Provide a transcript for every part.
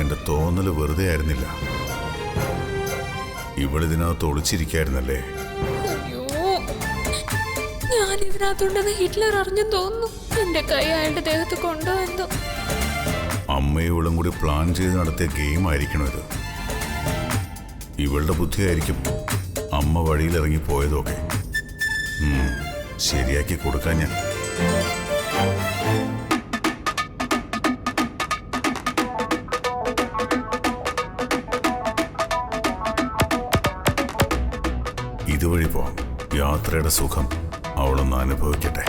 എന്റെ തോന്നല് വെറുതെ ആയിരുന്നില്ല. ഇവളിതിനകത്ത് ഒളിച്ചിരിക്കായിരുന്നല്ലേ? അയ്യോ, ഞാൻ ഇതിനകത്തുണ്ടെന്ന് ഹിറ്റ്ലർ അറിഞ്ഞു തോന്നുന്നു. എന്റെ കൈ അയാളുടെ ദേഹത്ത് കൊണ്ടുവന്നു. അമ്മയും ഇവളും കൂടി പ്ലാൻ ചെയ്ത് നടത്തിയ ഗെയിം ആയിരിക്കണം ഇത്. ഇവളുടെ ബുദ്ധിയായിരിക്കും അമ്മ വഴിയിലിറങ്ങി പോയതൊക്കെ. ശരിയാക്കി കൊടുക്കാൻ ഞാൻ. ഇതുവഴി പോവാം. യാത്രയുടെ സുഖം അവളൊന്ന് അനുഭവിക്കട്ടെ.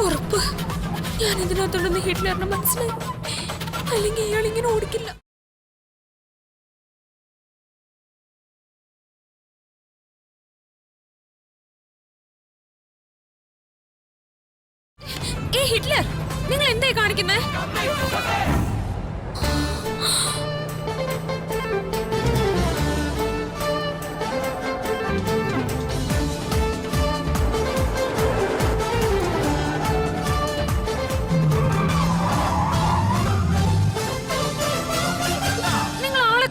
ഉറപ്പ് ഞാൻ ഇതിനകത്തുണ്ടെന്ന് ഹിറ്റ്ലറിന് മനസ്സിലായി. അല്ലെങ്കിൽ ഇയാൾ ഇങ്ങനെ ഓടിക്കില്ല. ഏ ഹിറ്റ്ലർ, നിങ്ങൾ എന്തായി കാണിക്കുന്നേ?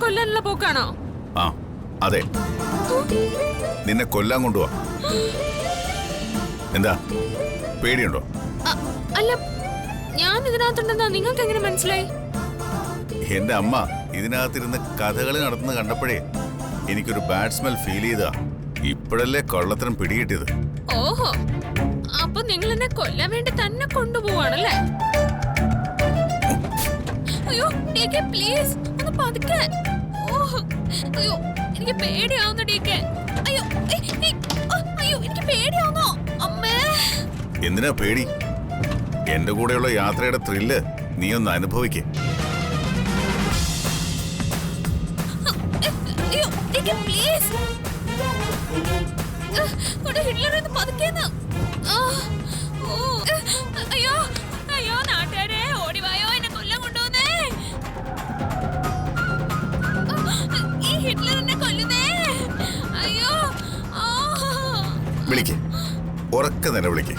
കൊല്ലാനുള്ള പോക്കാണോ? ആ അതെ, നിന്നെ കൊല്ലാൻ കൊണ്ടുപോവാ. എന്താ പേടിയുണ്ടോ? അല്ല, ഞാൻ ഇതിനകത്തുണ്ടെന്നാ നിങ്ങൾക്ക് എങ്ങനെ മനസ്സിലായി? എന്റെ അമ്മ ഇതിനകത്തിരുന്ന് കഥകളി നടത്തുന്നത് കണ്ടപ്പോഴേ എനിക്കൊരു ബാഡ് സ്മെൽ ഫീൽ ചെയ്താ. ഇപ്പോഴല്ലേ കള്ളത്തരം പിടികിട്ടിയത്. ഓഹോ, അപ്പൊ നിങ്ങൾ എന്നെ കൊല്ലാൻ വേണ്ടി തന്നെ കൊണ്ടുപോവാണല്ലേ? അയ്യോ പ്ലീസ് ഒന്ന് പതുക്കെ. അയ്യോ എനിക്ക് പേടിയാവുന്നു ഡീക്കെ. അയ്യോ അയ്യോ എനിക്ക് പേടിയാവുന്നു അമ്മേ. എന്തിനാ പേടി? എന്റെ കൂടെയുള്ള യാത്രയുടെ ത്രില്ല് നീ ഒന്ന് അനുഭവിക്കേ. അയ്യോ ഡീക്കെ പ്ലീസ്. ഹിറ്റ്ലർ ഒന്ന് പതുക്കേന്ന്. അയ്യോ അയ്യോ നാട്ടുകാരെ ഓടിവായോ, എന്നെ കൊല്ലം കൊണ്ടുവന്നേ. ഹിറ്റ്ലർ എന്നെ കൊല്ലുന്നേ. അയ്യോ വിളിക്കേ, ഉറക്കെ തന്നെ വിളിക്കേ.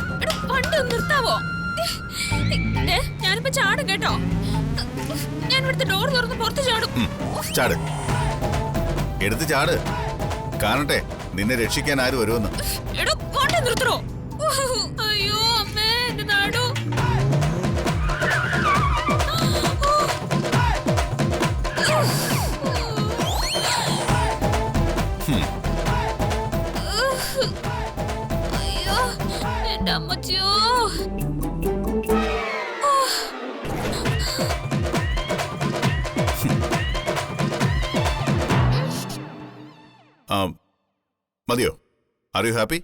വണ്ടി ഒന്ന് നിർത്താവോ? ഞാനിപ്പോ ചാടും കേട്ടോ. ഞാൻ ഇവിടുത്തെ ഡോർ തുറന്ന് പുറത്ത് ചാടും. ചാട്, എടുത്ത് ചാട്. കാണട്ടെ നിന്നെ രക്ഷിക്കാൻ ആര് വരുമെന്ന്. എടോ വണ്ടി നിർത്തണോ? അയ്യോ അമ്മേ, എന്റെ നാടു. അയ്യോ എന്റെ അമ്മച്ചിയോ. മതിയോ? Are you happy?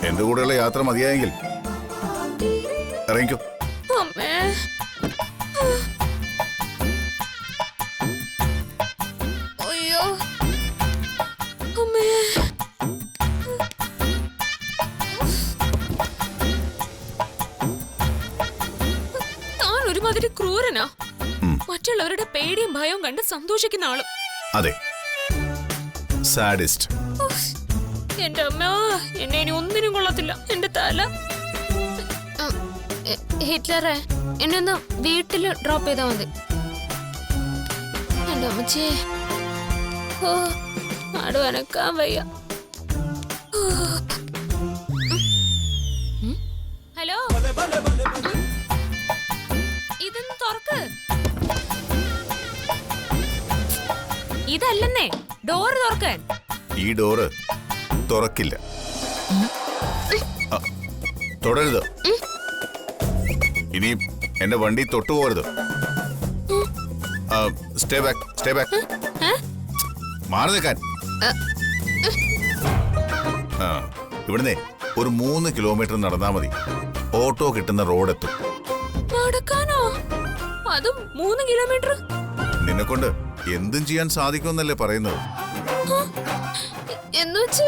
എന്റെ കൂടെയുള്ള യാത്ര മതിയായെങ്കിൽ ഇറങ്ങിക്കോ. അമ്മേ അയ്യോ അമ്മേ. താൻ ഒരുമാതിരി ക്രൂരനാ. മറ്റുള്ളവരുടെ പേടിയും ഭയവും കണ്ട് സന്തോഷിക്കുന്ന ആളും. അതെ, സാഡിസ്റ്റ്. എന്റെ അമ്മ, എന്നെ ഇനി ഒന്നിനും കൊള്ളത്തില്ല. എന്റെ തല. ഹിറ്റ്ലറെ, എന്നെ ഒന്ന് വീട്ടില് ഡ്രോപ്പ് ചെയ്താ മതി. എന്റെ അമ്മച്ചേ, ഓ നാട് അനക്കാൻ വയ്യ. ഹലോ, ഇതൊന്ന് തുറക്ക്. ഇതല്ലെന്നേ, ഡോറ് തുറക്കാൻ. ഈ ഡോറ് തുറക്കില്ല. തുടരുത്. ഇനി എന്റെ വണ്ടി തൊട്ടുപോകരുത്. സ്റ്റേ ബാക്ക് മാറി നിൽക്കാൻ. ഇവിടുന്ന് ഒരു 3 കിലോമീറ്റർ നടന്നാ മതി, ഓട്ടോ കിട്ടുന്ന റോഡ് എത്തും. നടക്കാനോ? അതും 3 കിലോമീറ്റർ? നിന്നെ കൊണ്ട് എന്തും ചെയ്യാൻ സാധിക്കുമെന്നല്ലേ പറയുന്നത്? എന്നുവെച്ച്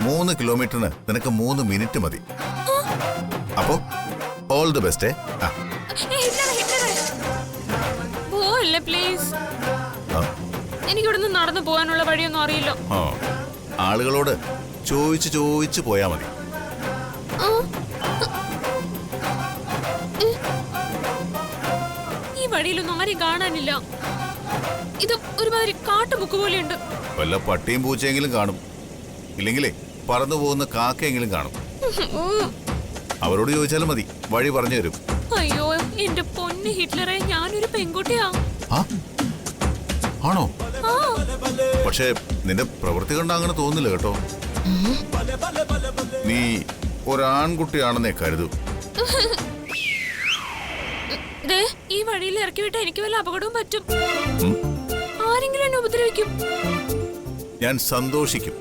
3 കിലോമീറ്ററിന് നിനക്ക് 3 മിനിറ്റ് മതി. അപ്പോ ഓൾ ദി ബെസ്റ്റ്. പോവല്ലേ പ്ലീസ്. എനിക്കിവിടുന്ന് നടന്നു പോകാനുള്ള വഴിയൊന്നും അറിയില്ല. ആളുകളോട് ചോദിച്ചു പോയാ മതി. ഈ വഴിയിലൊന്നും ആരെയും കാണാനില്ല. ഇത് ഒരുമാതിരി കാട്ടുമുക്ക് പോലെയുണ്ട്. വല്ല പട്ടിയും പൂച്ചയെങ്കിലും കാണും, ഇല്ലെങ്കിലേ പറന്നു പോകുന്ന കാക്കയെങ്കിലും കാണും. അവരോട് ചോദിച്ചാലും മതി, വഴി പറഞ്ഞു തരും. അയ്യോ എന്റെ പൊന്ന് ഹിറ്റ്ലറെ, ഞാനൊരു പെൺകുട്ടിയാ. ആണോ? പക്ഷെ നിന്റെ പ്രവൃത്തി കണ്ട അങ്ങനെ തോന്നില്ല കേട്ടോ. നീ ഒരാൺകുട്ടിയാണെന്നേ കരുതൂ. ഈ വഴിയിൽ ഇറക്കി വിട്ടാ എനിക്ക് വല്ല അപകടവും പറ്റും. ആരെങ്കിലും എന്നെ ഉപദ്രവിക്കും. ഞാൻ സന്തോഷിക്കും.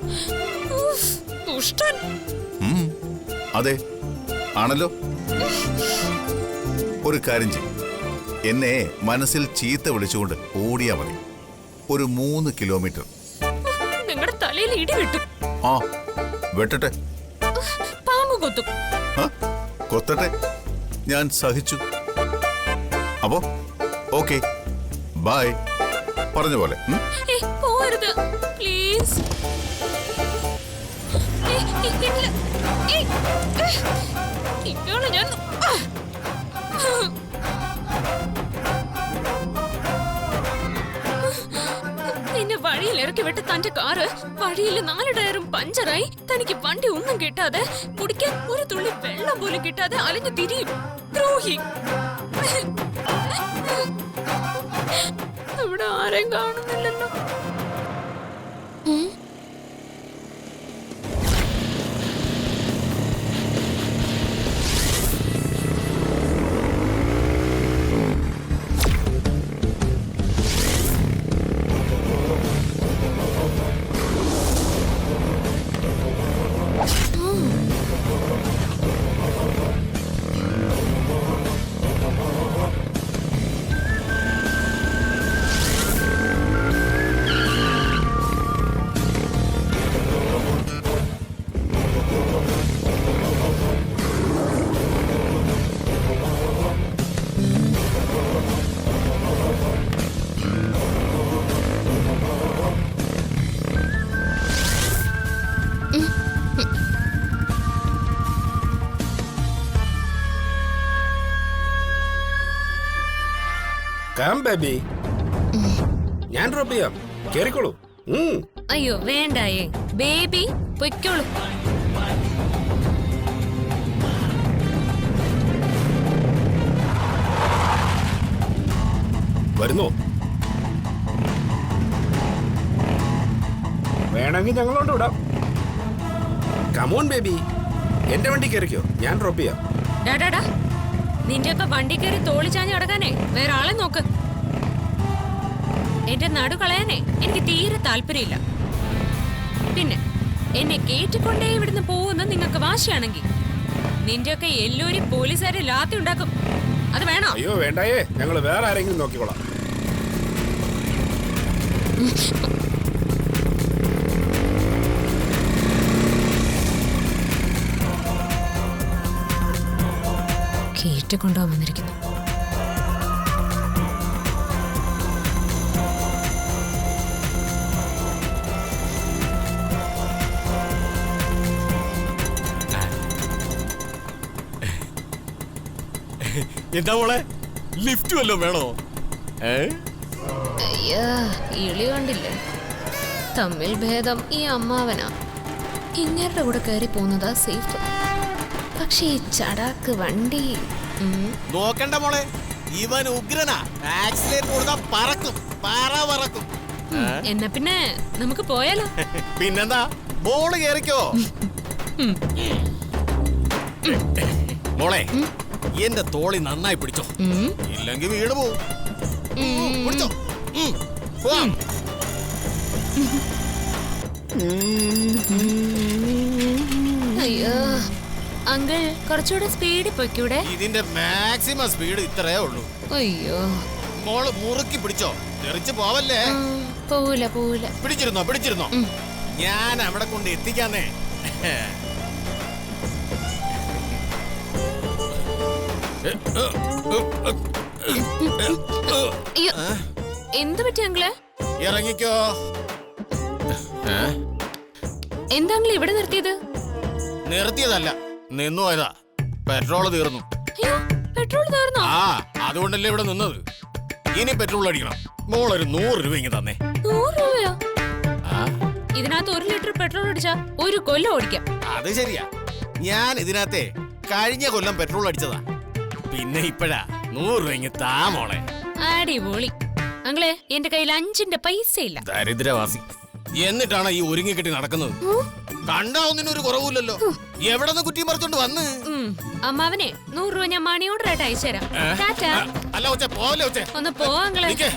ദുഷ്ടൻ. അതെ, ആണല്ലോ. ഒരു കാര്യം ചെയ്യും, എന്നെ മനസ്സിൽ ചീത്ത വിളിച്ചുകൊണ്ട് ഓടിയാ മതി. ഒരു 3 കിലോമീറ്റർ. നിങ്ങളുടെ തലയിൽ ഇടി വെട്ടും. വെട്ടട്ടെ. പാമ്പ് കൊത്തും. കൊത്തട്ടെ, ഞാൻ സഹിച്ചു. അപ്പോ ഓക്കെ, ബൈ. പറഞ്ഞ പോലെ. പോരുത് പ്ലീസ്. ഞാൻ എന്നെ വഴിയിൽ ഇറക്കി വിട്ട് തന്റെ കാറ് വഴിയിൽ 4 ടയറും പഞ്ചറായി. തനിക്ക് വണ്ടി ഒന്നും കിട്ടാതെ, കുടിക്കാൻ ഒരു തുള്ളി വെള്ളം പോലും കിട്ടാതെ അലഞ്ഞു തിരിയും. ദ്രോഹി. ഇവിടെ ആരെയും കാണുന്നില്ലല്ലോ. ബേബി, ഞാൻ ഡ്രോപ്പ് ചെയ്യാം, കേറിക്കോളൂ. അയ്യോ വേണ്ടായേ, ബേബി പൊയ്ക്കോളൂ. വരുന്നോ? വേണമെങ്കിൽ ഞങ്ങളോട് വിടാം. കമോൺ ബേബി, എന്റെ വണ്ടി കയറിക്കോ, ഞാൻ ഡ്രോപ്പ് ചെയ്യാം. ഡാടാ, നിന്റെയൊക്കെ വണ്ടി കയറി തോളിച്ചാഞ്ഞ് കിടക്കാനേ വേറെ ആളെ നോക്ക്. എന്റെ നടു കളയാനേ എനിക്ക് തീരെ താല്പര്യമില്ല. പിന്നെ എന്നെ കേറ്റിക്കൊണ്ടേ ഇവിടുന്ന് പോകുന്ന നിങ്ങൾക്ക് വാശിയാണെങ്കിൽ നിന്റെയൊക്കെ എല്ലാവരും പോലീസുകാരെ ലാത്തി ഉണ്ടാക്കും. അത് വേണോ? അയ്യോ വേണ്ടായേ, ഞങ്ങൾ വേറെ ആരെങ്കിലും നോക്കിക്കോളാം. കേറ്റിക്കൊണ്ടുപോകാൻ വന്നിരിക്കുന്നു. എന്താ മോളെ, ലിഫ്റ്റ് വല്ലതും വേണോ? അയ്യാ, ഇളി കണ്ടില്ലേ? തമ്മിൽ ഭേദം ഈ അമ്മാവനാ. ഇങ്ങരുടെ കൂടെ കയറി പോകുന്നതാ സേഫ്. പക്ഷേ ഈ ചടാക്ക് വണ്ടി നോക്കണ്ട മോളെ, ഇവൻ ഉഗ്രനാ. ആക്സിലേറ്റർ കൊടുത്താ പറക്കും, പറക്കും. എന്നാ പിന്നെ നമുക്ക് പോയാലോ? പിന്നെന്താ, മോള് കേറിക്കോ. മോളെ, എന്റെ തോളി നന്നായി പിടിച്ചോ, ഇല്ലെങ്കിൽ വീട് പോവും. പിടിച്ചോ. പോവാം. അയ്യോ അങ്കിൾ കുറച്ചുകൂടെ സ്പീഡിൽ പൊയ്ക്കൂടെ? ഇതിന്റെ മാക്സിമം സ്പീഡ് ഇത്രേ ഉള്ളൂ. അയ്യോ മോള് മുറുക്കി പിടിച്ചോ, തെറിച്ച് പോവല്ലേ. പോവൂല പോവൂല. പിടിച്ചിരുന്നോ. ഞാൻ അവിടെ കൊണ്ട് എത്തിക്കാന്നേ. അയ്യോ എന്ത് പറ്റി അങ്കിള്? ഇറങ്ങിക്കോ. എന്താ അങ്കിൾ ഇവിടെ നിർത്തിയത്? നിർത്തിയതല്ല, നിന്നു പോയതാ. പെട്രോള് തീർന്നു. അയ്യോ പെട്രോൾ തീർന്നോ? ആ അതുകൊണ്ടല്ലേ ഇവിടെ നിന്നത്. ഇനി പെട്രോൾ അടിക്കണം. മോളൊരു 100 രൂപ ഇങ്ങ് തന്നെ. 100 രൂപയോ? ആ ഇതിനകത്ത് 1 ലിറ്റർ പെട്രോൾ അടിച്ചാ 1 കൊല്ലം ഓടിക്കാം. അത് ശരിയാ. ഞാൻ ഇതിനകത്തെ കഴിഞ്ഞ കൊല്ലം പെട്രോൾ അടിച്ചതാ. പിന്നെ ഇപ്പഴാ 100 രൂപ ഇങ്ങ് താ മോളെ. അടിപൊളി. അങ്കിളെ എന്റെ കയ്യിൽ 5ന്റെ പൈസ ഇല്ല. ദരിദ്രവാസി. എന്നിട്ടാണ് ഈ ഒരുങ്ങിക്കെട്ടി നടക്കുന്നത്. കണ്ടാ ഒന്നിനൊരു കുറവില്ലല്ലോ. എവിടെ നിന്ന് കുറ്റിയും പറിച്ചോണ്ട് വന്ന്? അമ്മാവനെ 100 രൂപ ഞാൻ മണി ഓർഡർ ആയിട്ട് അയച്ചുതരാം. ടാറ്റാ. അല്ല ഒച്ചേ പോവല്ലേ ഒച്ചേ. ഒന്ന് പോവാ അങ്കിളെ. നിക്ക്.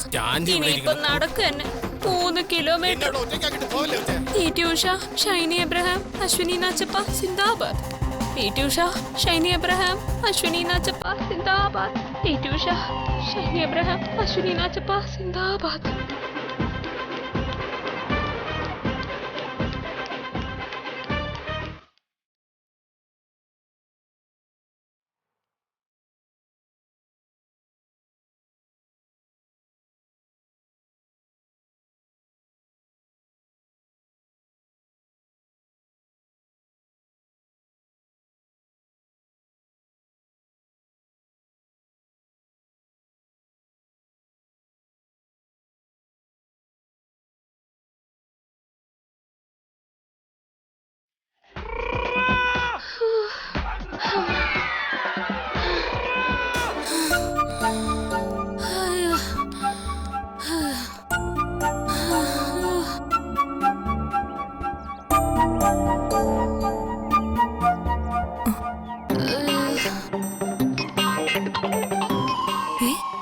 സ്റ്റാൻഡ് ഇവിടെ ഇനിയിപ്പൊ ഇരിക്കുന്നു. നടക്ക് തന്നെ 3 കിലോമീറ്റർ. എന്നോട് ഒറ്റയ്ക്കാക്കിട്ട് പോവല്ലേ ഒച്ചേ. PT ഉഷ, ഷൈനി എബ്രഹാം, അശ്വിനി നാച്ചപ്പ സിന്ദാബാദ്. PT ഉഷ, ഷൈനി എബ്രഹാം, അശ്വിനി നാച്ചപ്പ സിന്ദാബാദ്. PT ഉഷ, ഷൈനി എബ്രഹാം, അശ്വിനി നാച്ചപ്പ സിന്ദാബാദ്.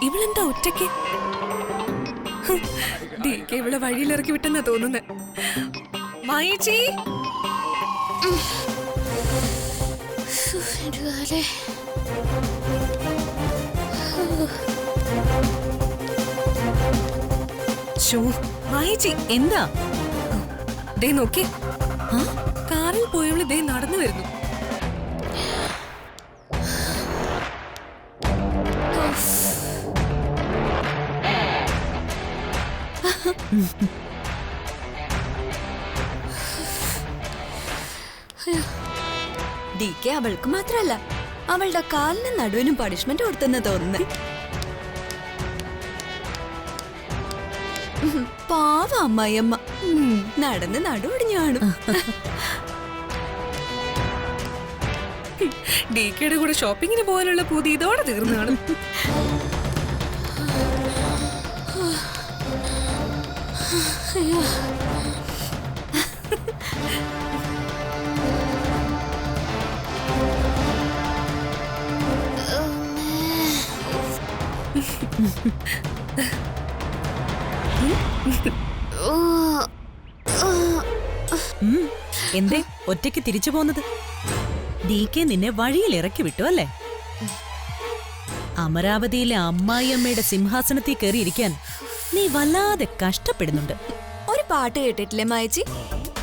ഇവളെന്താ ഒറ്റയ്ക്ക്? ഡീക്കെ ഇവളെ വഴിയിലിറക്കി വിട്ടെന്നാ തോന്നുന്നത്. മായേച്ചി മായേച്ചി എന്താ? ദേ നോക്കി, കാറിൽ പോയവള് ദേ നടന്നു വരുന്നു. DK അവൾക്ക് മാത്രല്ല, അവളുടെ കാലിന് നടുവിനും പണിഷ്മെന്റ് കൊടുത്തെന്ന് തോന്നുന്നു. പാവ അമ്മായിയമ്മ നടന്ന് നടുവടിഞ്ഞു കാണും. DKയുടെ കൂടെ ഷോപ്പിങ്ങിന് പോകാനുള്ള പൂതി ഇതോടെ തീർന്നു കാണും. എന്തേ ഒറ്റയ്ക്ക് തിരിച്ചു പോന്നത്? DK നിന്നെ വഴിയിൽ ഇറക്കി വിട്ടു അല്ലേ? അമരാവതിയിലെ അമ്മായിയമ്മയുടെ സിംഹാസനത്തിൽ കയറിയിരിക്കാൻ നീ വല്ലാതെ കഷ്ടപ്പെടുന്നുണ്ട്. ഒരു പാട്ട് കേട്ടിട്ടില്ലേ മായച്ചി?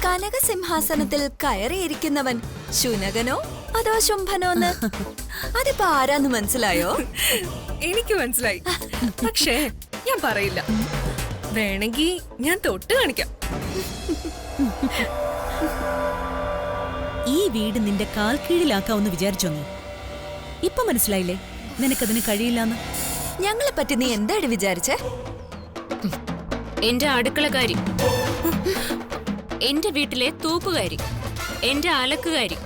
കനക സിംഹാസനത്തിൽ കയറിയിരിക്കുന്നവൻ ശുനകനോ അതോ ശുംഭനോന്ന്? അതിപ്പോ ആരാന്ന് മനസ്സിലായോ? എനിക്ക് മനസ്സിലായി, പക്ഷേ ഞാൻ പറയില്ല. വേണമെങ്കിൽ ഞാൻ തൊട്ട് കാണിക്കാം. ഈ വീട് നിന്റെ കാൽ കീഴിലാക്കാവെന്ന് വിചാരിച്ചോ നീ? ഇപ്പൊ മനസ്സിലായില്ലേ നിനക്കതിന് കഴിയില്ലാന്ന്? ഞങ്ങളെ പറ്റി നീ എന്താടി വിചാരിച്ചേ? എന്റെ അടുക്കളക്കാരി, എന്റെ വീട്ടിലെ തൂപ്പുകാരി, എന്റെ അലക്കുകാരി,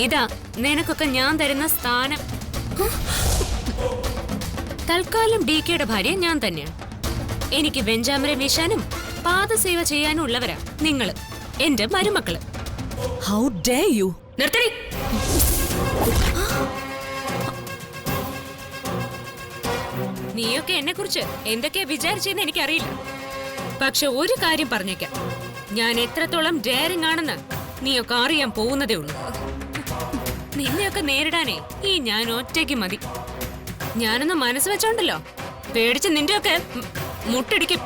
ഇതാ നിനക്കൊക്കെ ഞാൻ തരുന്ന സ്ഥാനം. തൽക്കാലം DKയുടെ ഭാര്യ ഞാൻ തന്നെയാണ്. എനിക്ക് വെഞ്ചാമരം വീശാനും പാദസേവ ചെയ്യാനും ഉള്ളവരാ നിങ്ങള്, എന്റെ മരുമക്കള്. How dare you! നിർത്തടി. നീയൊക്കെ എന്നെ കുറിച്ച് എന്തൊക്കെയാ വിചാരിച്ചെന്ന് എനിക്കറിയില്ല. പക്ഷെ ഒരു കാര്യം പറഞ്ഞേക്കാം, ഞാൻ എത്രത്തോളം ഡെയറിംഗ് ആണെന്ന് നീയൊക്കെ അറിയാൻ പോകുന്നതേ ഉള്ളൂ. നിന്നെയൊക്കെ നേരിടാനേ ഈ ഞാൻ ഒറ്റയ്ക്ക് മതി. ഞാനൊന്ന് മനസ്സ് വെച്ചോണ്ടല്ലോ പേടിച്ച് നിന്റെയൊക്കെ മുട്ടടിക്കും.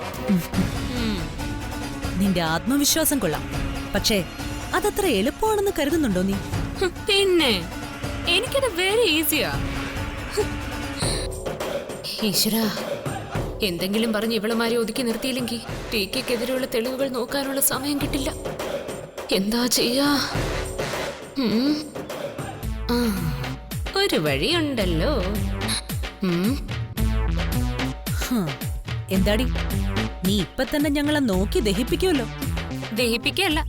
നിന്റെ ആത്മവിശ്വാസം കൊള്ളാം, പക്ഷേ അതത്ര എളുപ്പമാണെന്ന് കരുതുന്നുണ്ടോ നീ? പിന്നെ എനിക്കത് വെരി ഈസിയാ. ഈശ്വരാ, എന്തെങ്കിലും പറഞ്ഞ് ഇവളുമാരെ ഒതുക്കി നിർത്തിയില്ലെങ്കിൽ ടീക്കെതിരെയുള്ള തെളിവുകൾ നോക്കാനുള്ള സമയം കിട്ടില്ല. എന്താ ചെയ്യാ? ഒരു വഴിയുണ്ടല്ലോ. എന്താടി, നീ ഇപ്പൊ തന്നെ ഞങ്ങളെ നോക്കി ദഹിപ്പിക്കുമല്ലോ. ദഹിപ്പിക്കല്ല,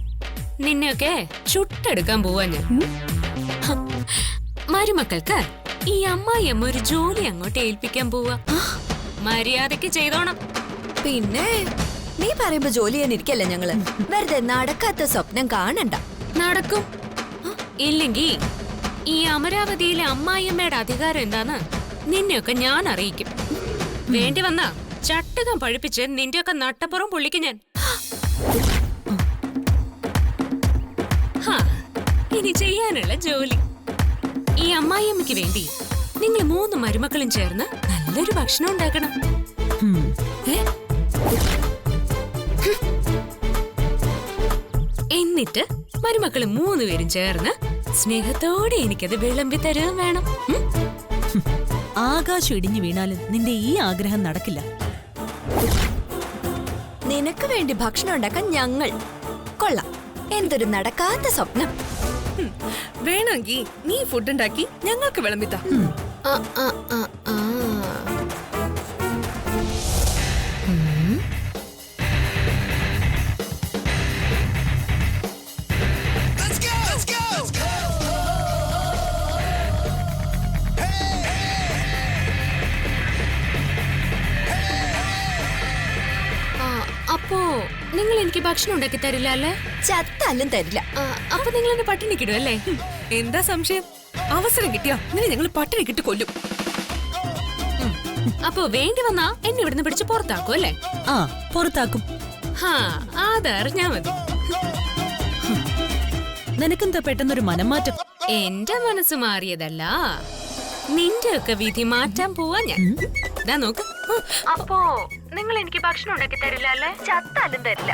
നിന്നെയൊക്കെ ചുട്ടെടുക്കാൻ പോവാ ഞാൻ. മരുമക്കൾക്ക് ഈ അമ്മായിയമ്മ ഒരു ജോലി അങ്ങോട്ട് ഏൽപ്പിക്കാൻ പോവാ. മര്യാദക്ക് ചെയ്തോണം. പിന്നെ നീ പറയുമ്പോ ജോലി ചെയ്യാനിരിക്കല്ല ഞങ്ങള്. വെറുതെ നടക്കാത്ത സ്വപ്നം കാണണ്ട. നടക്കും. ഇല്ലെങ്കി ഈ അമരാവതിയിലെ അമ്മായിയമ്മയുടെ അധികാരം എന്താന്ന് നിന്നെയൊക്കെ ഞാൻ അറിയിക്കും. വേണ്ടി വന്ന ചട്ടുകം പഴിപ്പിച്ച് നിന്റെയൊക്കെ നട്ടപ്പുറം പൊള്ളിക്കും ഞാൻ. ഇനി ചെയ്യാനുള്ള ജോലി, ഈ അമ്മായിയമ്മയ്ക്ക് വേണ്ടി നിങ്ങൾ 3 മരുമക്കളും ചേർന്ന് നല്ലൊരു ഭക്ഷണം ഉണ്ടാക്കണം. എന്നിട്ട് മരുമക്കള് 3 പേരും ചേർന്ന് സ്നേഹത്തോടെ എനിക്കത് വിളമ്പി തരുകയും വേണം. ആകാശം ഇടിഞ്ഞു വീണാലും നിന്റെ ഈ ആഗ്രഹം നടക്കില്ല. നിനക്ക് വേണ്ടി ഭക്ഷണം ഉണ്ടാക്കാൻ ഞങ്ങൾ. കൊള്ളാം, എന്തൊരു നടക്കാത്ത സ്വപ്നം. വേണമെങ്കിൽ നീ ഫുഡ് ഉണ്ടാക്കി ഞങ്ങൾക്ക് വിളമ്പിത്താ. അപ്പോ നിങ്ങൾ എനിക്ക് ഭക്ഷണം ഉണ്ടാക്കി തരില്ല അല്ലേ? ചത്താലും തരില്ല. അപ്പൊ നിങ്ങൾ എന്നെ പട്ടിണിക്കിടും അല്ലേ? എന്താ സംശയം? അവസരം കിട്ടിയാ നിന്നെ ഞങ്ങൾ പട്ടിണി കിട്ടി കൊല്ലും. അപ്പൊ വേണ്ടി വന്നാ എന്നെ ഇവിടുന്ന് പിടിച്ച് പുറത്താക്കും അല്ലേ? ആ, പുറത്താക്കും. അതറിഞ്ഞാ മതി. നിനക്കെന്താ പെട്ടെന്നൊരു മനംമാറ്റം? എന്റെ മനസ്സ് മാറിയതല്ല, നിന്റെ ഒക്കെ വിധി മാറ്റാൻ പോവാ ഞാൻ. ദാ നോക്ക്. അപ്പോ നിങ്ങൾ എനിക്ക് ഭക്ഷണം ഉണ്ടാക്കി തരില്ല അല്ലേ? ചത്താലും തരില്ല.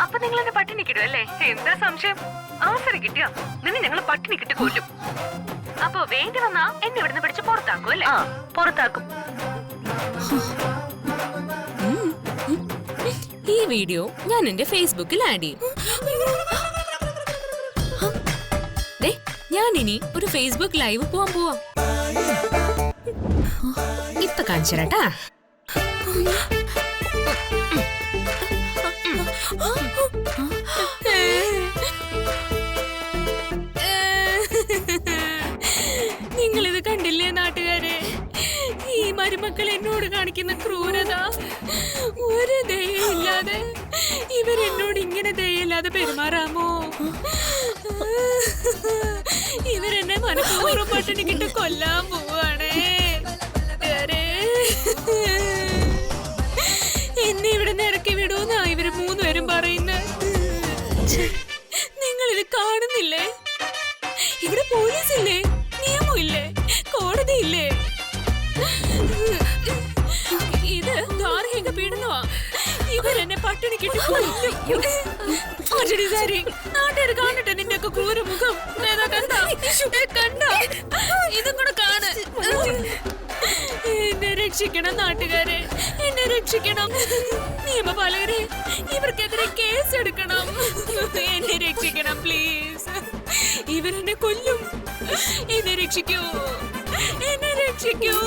അപ്പൊ നിങ്ങൾ എന്നെ പട്ടിണിക്കിടും അല്ലേ? എന്താ സംശയം? അവസരം കിട്ടിയാ നിന്നെ ഞങ്ങൾ പട്ടിണി കിട്ടി കൊല്ലും. അപ്പൊ വേണ്ടി വന്നാ എന്നെ ഇവിടുന്ന് പിടിച്ച് പുറത്താക്കും അല്ലേ? പുറത്താക്കും. ഈ വീഡിയോ ഞാൻ എന്റെ ഫേസ്ബുക്കിൽ ആഡ് ചെയ്യും. ഞാൻ ഇനി ഒരു ഫേസ്ബുക്ക് ലൈവ് പോവാൻ പോവാ. ഇപ്പൊ കാണിച്ചരാട്ടാ. നിങ്ങളിത് കണ്ടില്ലേ നാട്ടുകാരെ? ഈ മരുമക്കൾ എന്നോട് കാണിക്കുന്ന ക്രൂരത ഒരു ദയയില്ലാതെ. ഇവരെന്നോട് ഇങ്ങനെ ദയയില്ലാതെ പെരുമാറാമോ? ഇവരെന്നെ മനഃപൂർവ്വം പട്ടിണിക്കിട്ട് കൊല്ലാൻ പോവാണേ. എന്നെ ഇവിടെ ഇറക്കി വിടൂന്നാ ഇവര് 3 പേരും പറയുന്നത്. നിങ്ങളിത് കാണുന്നില്ലേ? ഇവിടെ പോലീസില്ലേ, നിയമമില്ലേ, കോടതിയില്ലേ? ഇത് ഗാർഹിക പീഡനമാ. ഇവരെന്നെ പട്ടിണിക്കിട്ട് കൊല്ലും. നാട്ടുകാർ കാണട്ടെ നിന്റെയൊക്കെ ക്രൂരമുഖം. കണ്ട ഇതും കൂടെ കാണ്. എന്നെ രക്ഷിക്കണം നാട്ടുകാരെ, എന്നെ രക്ഷിക്കണം. നിയമപാലകരെ, ഇവർക്കെതിരെ കേസ് എടുക്കണം. എന്നെ രക്ഷിക്കണം പ്ലീസ്. ഇവരെന്നെ കൊല്ലും. എന്നെ രക്ഷിക്കൂ, എന്നെ രക്ഷിക്കൂ.